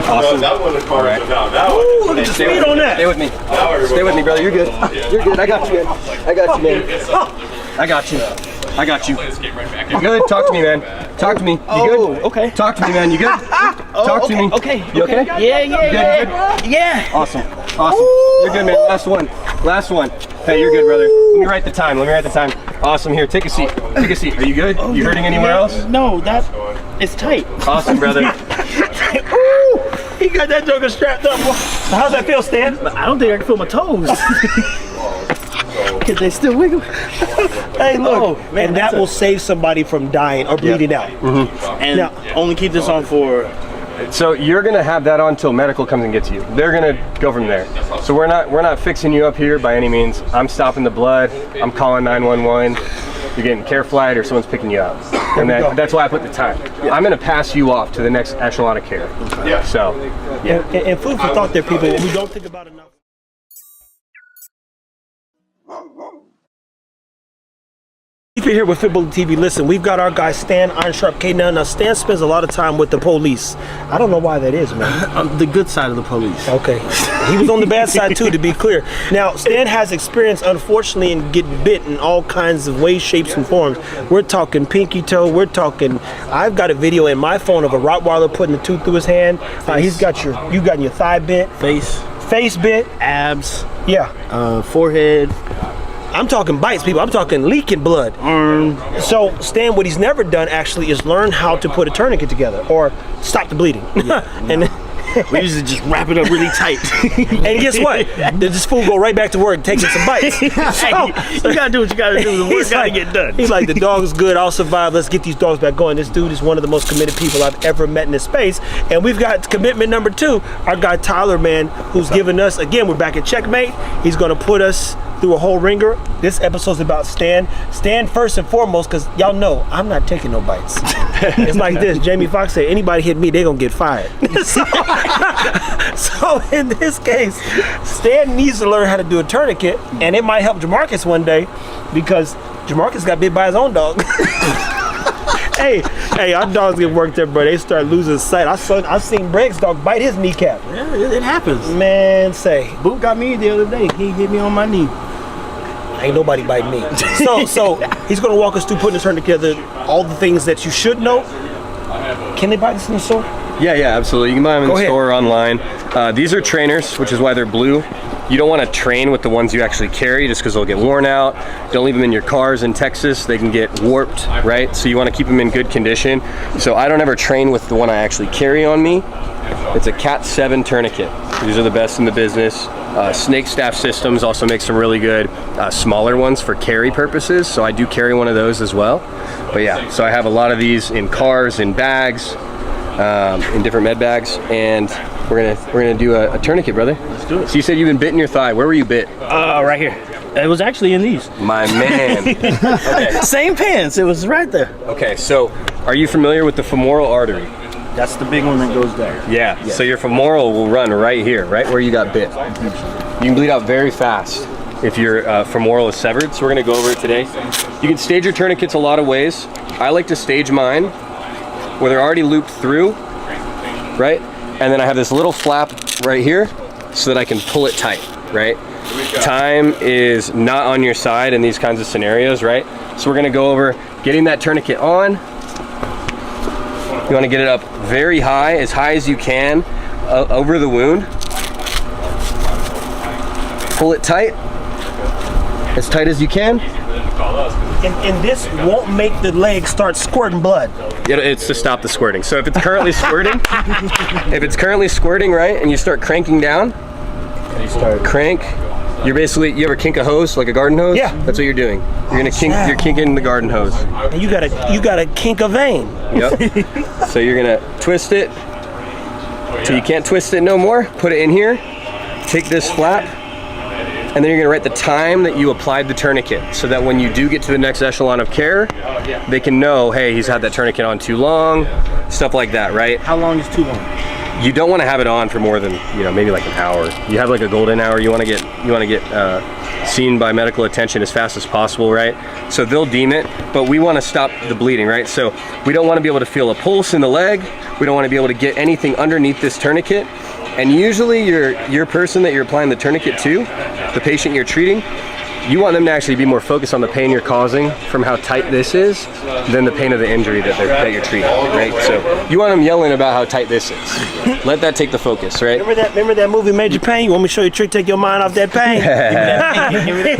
Awesome. That wasn't car. Right. Ooh, look at the speed on that. Stay with me. Stay with me, brother. You're good. You're good. I got you, man. I got you, man. I got you. I got you. You good? Talk to me, man. Talk to me. You good? Okay. Talk to me, man. You good? Talk to me. Okay. You okay? Yeah. Awesome. Awesome. You're good, man. Last one. Last one. Hey, you're good, brother. Let me write the time. Let me write the time. Awesome. Here, take a seat. Take a seat. Are you good? You hurting anywhere else? No, it's tight. Awesome, brother. Ooh, he got that joker strapped up. So how's that feel, Stan? I don't think I can feel my toes. Can they still wiggle? Hey, look, man, and that will save somebody from dying or bleeding out. And now, only keep this on for. So you're gonna have that on until medical comes and gets you. They're gonna go from there. So we're not fixing you up here by any means. I'm stopping the blood. I'm calling 911. You're getting care flight or someone's picking you up. And that's why I put the time. I'm gonna pass you off to the next echelon of care. Yeah. So, yeah. And food for thought there, people, we don't think about enough. If you're here with Football TV, listen, we've got our guy Stan Iron Sharp K. Now, Stan spends a lot of time with the police. I don't know why that is, man. The good side of the police. Okay. He was on the bad side, too, to be clear. Now, Stan has experience, unfortunately, in getting bit in all kinds of ways, shapes, and forms. We're talking pinky toe. We're talking, I've got a video in my phone of a Rottweiler putting a tooth through his hand. You got your thigh bit. Face bit. Abs. Yeah. Forehead. I'm talking bites, people. I'm talking leaking blood. So Stan, what he's never done actually is learn how to put a tourniquet together or stop the bleeding. And we usually just wrap it up really tight. And guess what? This fool go right back to work taking some bites. You gotta do what you gotta do. The work gotta get done. He's like, the dog's good. I'll survive. Let's get these dogs back going. This dude is one of the most committed people I've ever met in this space. And we've got commitment number 2. Our guy Tyler, man, who's given us, again, we're back at Checkmate. He's gonna put us through a whole ringer. This episode's about Stan. Stan first and foremost, because y'all know I'm not taking no bites. It's like this. Jamie Foxx said, anybody hit me, they gonna get fired. So in this case, Stan needs to learn how to do a tourniquet, and it might help Jamarcus one day because Jamarcus got bit by his own dog. Hey, our dogs get worked up, bro. They start losing sight. I've seen Bregg's dog bite his kneecap. Yeah, it happens. Man, say. Boot got me the other day. He hit me on my knee. Ain't nobody biting me. So he's gonna walk us through putting this together, all the things that you should know. Can they buy this in the store? Yeah, absolutely. You can buy them in the store or online. These are trainers, which is why they're blue. You don't want to train with the ones you actually carry just because they'll get worn out. Don't leave them in your cars in Texas. They can get warped, right? So you want to keep them in good condition. So I don't ever train with the one I actually carry on me. It's a Cat 7 tourniquet. These are the best in the business. Snake Staff Systems also makes some really good smaller ones for carry purposes. So I do carry one of those as well. But yeah, so I have a lot of these in cars, in bags, in different med bags, and we're gonna do a tourniquet, brother. Let's do it. So you said you've been bit in your thigh. Where were you bit? Right here. It was actually in these. My man. Okay. Same pants. It was right there. Okay, so are you familiar with the femoral artery? That's the big one that goes there. Yeah. So your femoral will run right here, right where you got bit. You can bleed out very fast if your femoral is severed. So we're gonna go over it today. You can stage your tourniquets a lot of ways. I like to stage mine where they're already looped through, right? And then I have this little flap right here so that I can pull it tight, right? Time is not on your side in these kinds of scenarios, right? So we're gonna go over getting that tourniquet on. You wanna get it up very high as you can, over the wound. Pull it tight, as tight as you can. And this won't make the leg start squirting blood. It's to stop the squirting. So if it's currently squirting, right, and you start cranking down, you ever kink a hose, like a garden hose? Yeah. That's what you're doing. You're kinking the garden hose. And you gotta kink a vein. Yep. So you're gonna twist it till you can't twist it no more. Put it in here. Take this flap, and then you're gonna write the time that you applied the tourniquet, so that when you do get to the next echelon of care, they can know, hey, he's had that tourniquet on too long, stuff like that, right? How long is too long? you don't want to have it on for more than, you know, maybe like an hour. You have like a golden hour. You want to get seen by medical attention as fast as possible, right? So they'll deem it, but we want to stop the bleeding, right? So we don't want to be able to feel a pulse in the leg. We don't want to be able to get anything underneath this tourniquet. And usually your person that you're applying the tourniquet to, the patient you're treating, you want them to actually be more focused on the pain you're causing from how tight this is than the pain of the injury that you're treating, right? So you want them yelling about how tight this is. Let that take the focus, right? Remember that movie Major Pain? You want me to show you a trick, take your mind off that pain?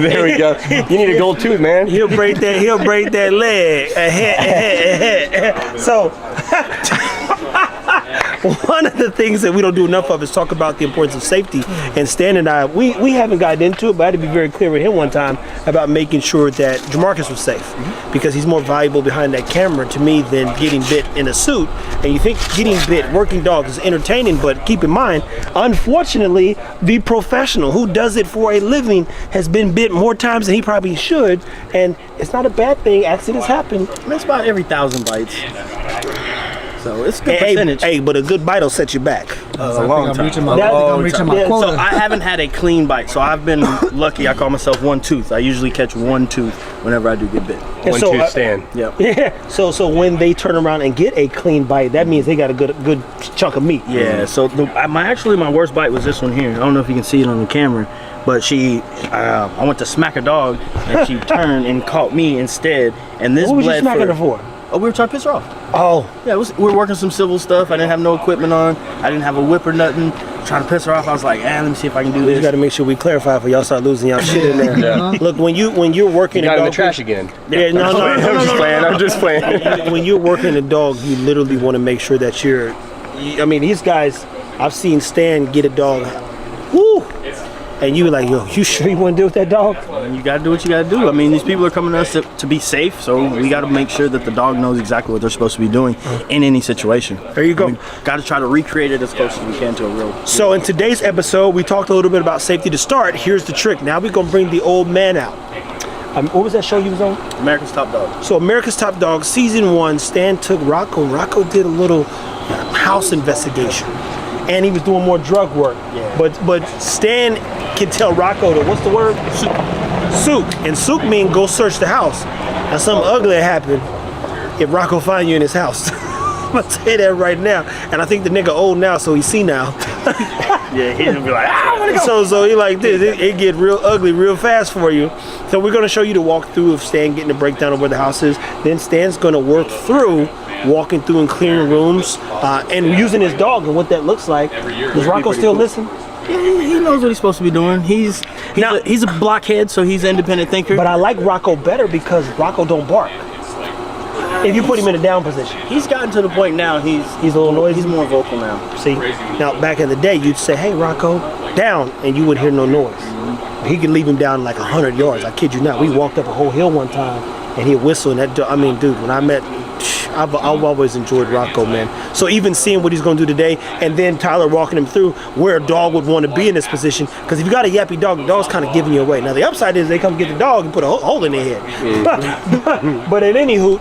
There we go. You need a gold tooth, man. He'll break that leg. So one of the things that we don't do enough of is talk about the importance of safety. And Stan and I, we haven't gotten into it, but I had to be very clear with him one time about making sure that Jamarcus was safe, because he's more valuable behind that camera to me than getting bit in a suit. And you think getting bit, working dogs, is entertaining, but keep in mind, unfortunately, the professional who does it for a living has been bit more times than he probably should. And it's not a bad thing. Accidents happen. That's about every 1,000 bites. So it's a good percentage. Hey, but a good bite will set you back. A long time. I'm reaching my quota. So I haven't had a clean bite. So I've been lucky. I call myself one tooth. I usually catch one tooth whenever I do get bit. One tooth stand. Yep. Yeah. So when they turn around and get a clean bite, that means they got a good chunk of meat. Yeah. So my worst bite was this one here. I don't know if you can see it on the camera, but I went to smack a dog and she turned and caught me instead. And this What was you bled smacking her for? Oh, we were trying to piss her off. Oh. Yeah, we were working some civil stuff. I didn't have no equipment on. I didn't have a whip or nothing. Trying to piss her off. I was like, let me see if I can do We this. got to make sure we clarify for y'all start losing y'all shit in there. Yeah. Look, when you're working You got a in dog, the trash again. Yeah, no. I'm just playing. When you're working a dog, you literally want to make sure that I mean, these guys, I've seen Stan get a dog. Woo! And you were like, yo, you sure you want to deal with that dog? You gotta do what you gotta do. I mean, these people are coming to us to be safe, so we gotta make sure that the dog knows exactly what they're supposed to be doing in any situation. There you go. Gotta try to recreate it as close as we can to a real. So in today's episode, we talked a little bit about safety to start. Here's the trick. Now we're going to bring the old man out. What was that show you was on? America's Top Dog. So America's Top Dog, season 1, Stan took Rocco. Rocco did a little house investigation. And he was doing more drug work. Yeah. But Stan can tell Rocco to, what's the word? Souk. And souk means go search the house. Now something ugly happened if Rocco find you in his house. I'm gonna say that right now. And I think the nigga old now, so he see now. Yeah, he's gonna be like, I wanna go. So he like this, it get real ugly real fast for you. So we're gonna show you the walkthrough of Stan getting a breakdown of where the house is. Then Stan's gonna work through walking through and clearing rooms and using his dog and what that looks like. Does Rocco still listen? Yeah, he knows what he's supposed to be doing. He's a blockhead, so he's an independent thinker. But I like Rocco better because Rocco don't bark. If you put him in a down position. He's gotten to the point now. He's a little noisy. He's more vocal now. See, now back in the day, you'd say, "Hey, Rocco, down," and you wouldn't hear no noise. He could leave him down like 100 yards. I kid you not. We walked up a whole hill one time, and he'd whistle. And that, I mean, dude, when I met, I've always enjoyed Rocco, man. So even seeing what he's going to do today, and then Tyler walking him through where a dog would want to be in this position, because if you got a yappy dog, the dog's kind of giving you away. Now the upside is they come get the dog and put a hole in their head. But at any hoot,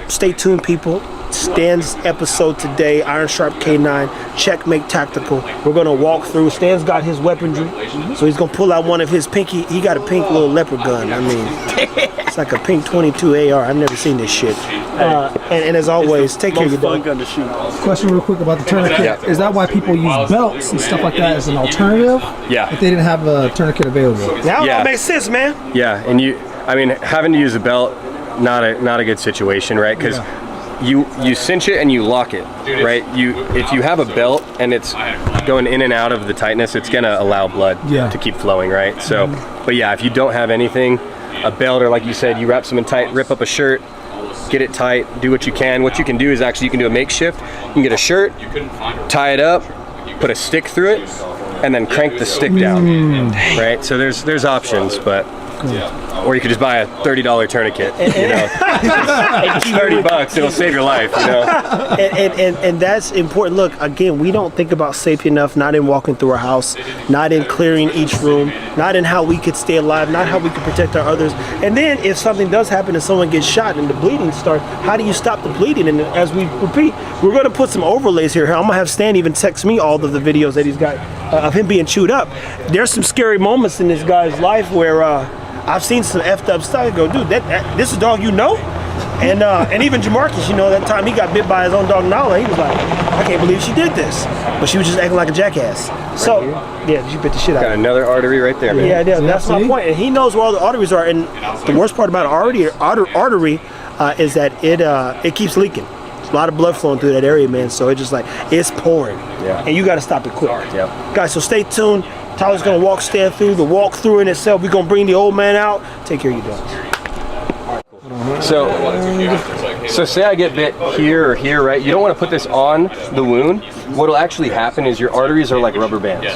stay tuned, people. Stan's episode today, Iron Sharp K9, Checkmate Tactical. We're gonna walk through. Stan's got his weaponry, so he's gonna pull out one of his pinky. He got a pink little leopard gun. I mean, it's like a pink 22 AR. I've never seen this shit. And as always, take care of your dog. Gun to shoot. Question real quick about the tourniquet. Yeah. Is that why people use belts and stuff like that as an alternative? Yeah. If they didn't have a tourniquet available? Now it Yeah. all makes sense, man. Yeah, and having to use a belt, not a good situation, right? Because you cinch it and you lock it, right? If you have a belt and it's going in and out of the tightness, it's gonna allow blood to keep flowing, right? So, but yeah, if you don't have anything, a belt, or like you said, you wrap something tight, rip up a shirt, get it tight, do what you can. What you can do is actually you can do a makeshift. You can get a shirt, tie it up, put a stick through it, and then crank the stick down, right? So there's options, but Or you could just buy a $30 tourniquet. You know, $30, it'll save your life. You know, and that's important. Look, again, we don't think about safety enough. Not in walking through our house, not in clearing each room, not in how we could stay alive, not how we could protect our others. And then if something does happen and someone gets shot and the bleeding starts, how do you stop the bleeding? And as we repeat, we're going to put some overlays here. I'm gonna have Stan even text me all of the videos that he's got of him being chewed up. There's some scary moments in this guy's life where I've seen some effed up stuff. I go, dude, this is a dog you know? And even Jamarcus, you know, that time he got bit by his own dog Nala, he was like, I can't believe she did this. But she was just acting like a jackass. So, yeah, she bit the shit out of got him. another artery right there, man. Yeah, that's my point. And he knows where all the arteries are. And the worst part about artery is that it keeps leaking. There's a lot of blood flowing through that area, man. So it's just like, it's pouring. Yeah. And you got to stop it quick. Yep. Guys, so stay tuned. Tyler's going to walk Stan through the walkthrough in itself. We're going to bring the old man out. Take care of your dogs. So say I get bit here or here, right? You don't want to put this on the wound. What'll actually happen is your arteries are like rubber bands.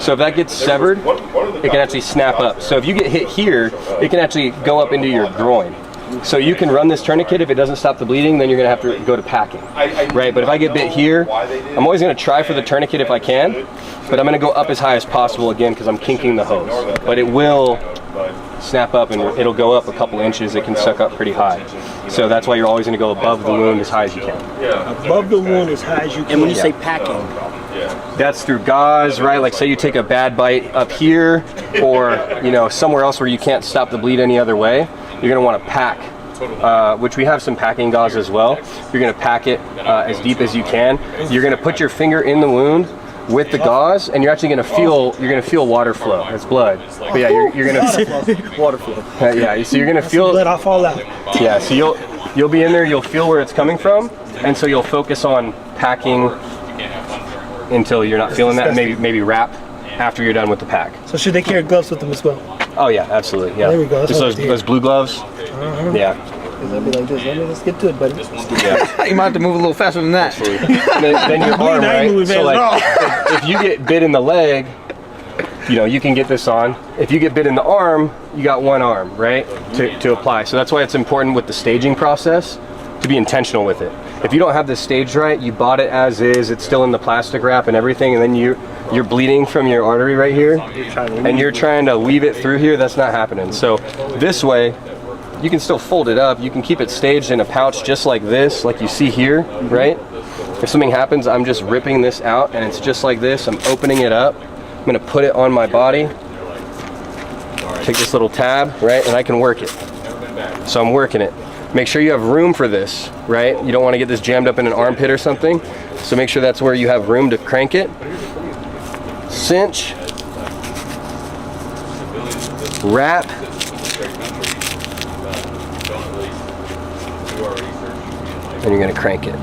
So if that gets severed, it can actually snap up. So if you get hit here, it can actually go up into your groin. So you can run this tourniquet. If it doesn't stop the bleeding, then you're gonna have to go to packing, right? But if I get bit here, I'm always gonna try for the tourniquet if I can, but I'm gonna go up as high as possible again because I'm kinking the hose. But it will snap up and it'll go up a couple inches. It can suck up pretty high. So that's why you're always gonna go above the wound as high as you can. Above the wound as high as you can. And when you say packing, that's through gauze, right? Like say you take a bad bite up here or, you know, somewhere else where you can't stop the bleed any other way, you're gonna wanna pack, which we have some packing gauze as well. You're gonna pack it as deep as you can. You're gonna put your finger in the wound with the gauze, and you're actually gonna feel water flow. It's blood, but yeah, you're gonna Water flow. yeah. So you're gonna feel Let off all out. Yeah. So you'll be in there. You'll feel where it's coming from, and so you'll focus on packing until you're not feeling that. And maybe wrap after you're done with the pack. So should they carry gloves with them as well? Oh yeah, absolutely. Yeah. There we go. That's Just what I those blue gloves. Yeah. I'll be like this. Let's get to it, buddy. Yeah. You might have to move a little faster than that. And then your arm, right? So like, if you get bit in the leg, you know, you can get this on. If you get bit in the arm, you got one arm, right, to apply. So that's why it's important with the staging process to be intentional with it. If you don't have this staged right, you bought it as is, it's still in the plastic wrap and everything, and then you're bleeding from your artery right here, and you're trying to weave it through here, that's not happening. So this way, you can still fold it up, you can keep it staged in a pouch just like this, like you see here, right? If something happens, I'm just ripping this out, and it's just like this, I'm opening it up, I'm gonna put it on my body, take this little tab, right, and I can work it. So I'm working it. Make sure you have room for this, right? You don't want to get this jammed up in an armpit or something. So make sure that's where you have room to crank it. Cinch. Wrap. And you're gonna crank it.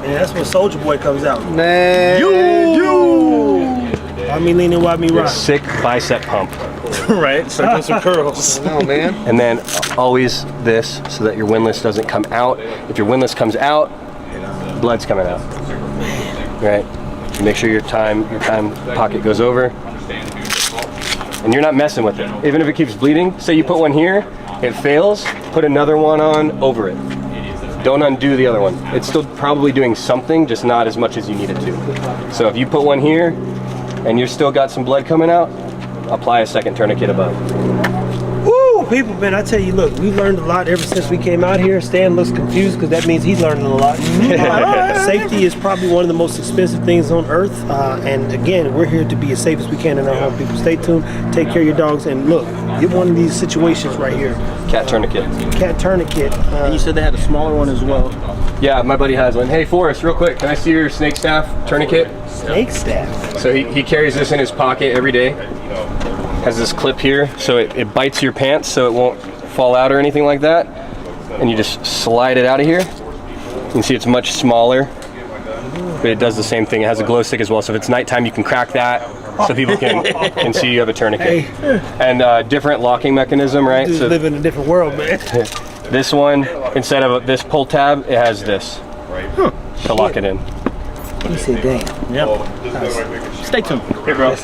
And that's when Soldier Boy comes out. Man. Why me leaning, why me right? Sick bicep pump. right? Start doing some curls. No, man. And then always this so that your windlass doesn't come out. If your windlass comes out, blood's coming out. Right? Make sure your time pocket goes over. And you're not messing with it. Even if it keeps bleeding, say you put one here, it fails, put another one on over it. Don't undo the other one. It's still probably doing something, just not as much as you need it to. So if you put one here and you've still got some blood coming out, apply a second tourniquet above. Woo, people, man, I tell you, look, we learned a lot ever since we came out here. Stan looks confused because that means he's learning a lot. Safety is probably one of the most expensive things on earth. And again, we're here to be as safe as we can in our home, people. Stay tuned, take care of your dogs, and look, get one of these situations right here. Cat tourniquet. Cat tourniquet. And you said they had a smaller one as well. Yeah, my buddy has one. Hey, Forrest, real quick, can I see your snake staff tourniquet? Snake staff. So he carries this in his pocket every day. Has this clip here, so it bites your pants so it won't fall out or anything like that. And you just slide it out of here. You can see it's much smaller, but it does the same thing. It has a glow stick as well, so if it's nighttime, you can crack that so people can see you have a tourniquet. And different locking mechanism, right? Just live in a different world, man. This one, instead of this pull tab, it has this to lock it in. He said, damn. Yep. Stay tuned. Hey, bro.